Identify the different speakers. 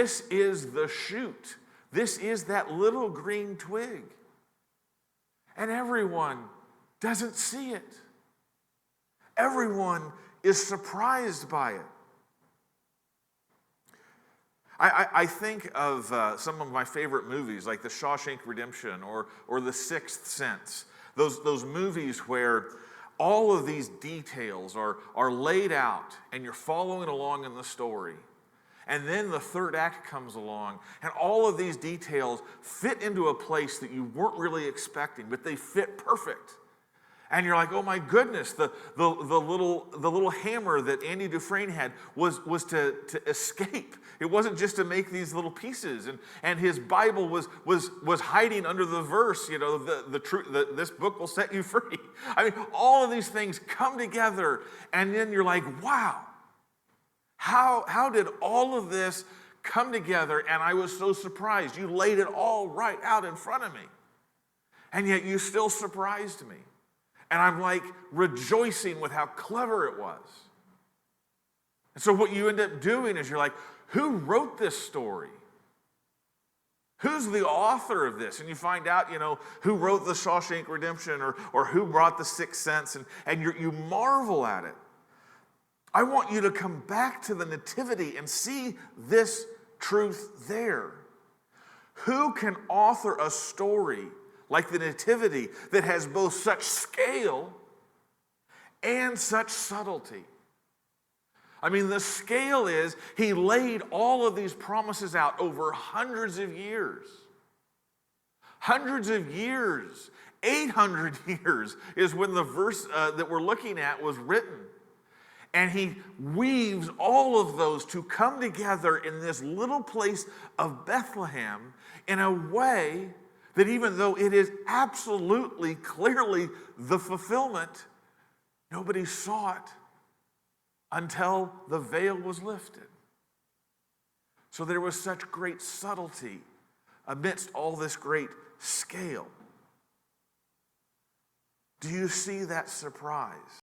Speaker 1: this is the shoot. This is that little green twig. And everyone doesn't see it. Everyone is surprised by it. I think of some of my favorite movies, like the Shawshank Redemption or The Sixth Sense. Those movies where all of these details are laid out and you're following along in the story. And then the third act comes along, and all of these details fit into a place that you weren't really expecting, but they fit perfect. And you're like, oh my goodness, the little hammer that Andy Dufresne had was to escape. It wasn't just to make these little pieces. And his Bible was hiding under the verse, this book will set you free. I mean, all of these things come together, and then you're like, wow. How did all of this come together? And I was so surprised. You laid it all right out in front of me. And yet you still surprised me. And I'm like rejoicing with how clever it was. And so what you end up doing is you're like, who wrote this story? Who's the author of this? And you find out, who wrote the Shawshank Redemption or who brought the Sixth Sense, and you marvel at it. I want you to come back to the Nativity and see this truth there. Who can author a story like the Nativity that has both such scale and such subtlety? I mean, the scale is he laid all of these promises out over hundreds of years. Hundreds of years. 800 years is when the verse that we're looking at was written. And he weaves all of those to come together in this little place of Bethlehem in a way that even though it is absolutely, clearly the fulfillment, nobody saw it until the veil was lifted. So there was such great subtlety amidst all this great scale. Do you see that surprise?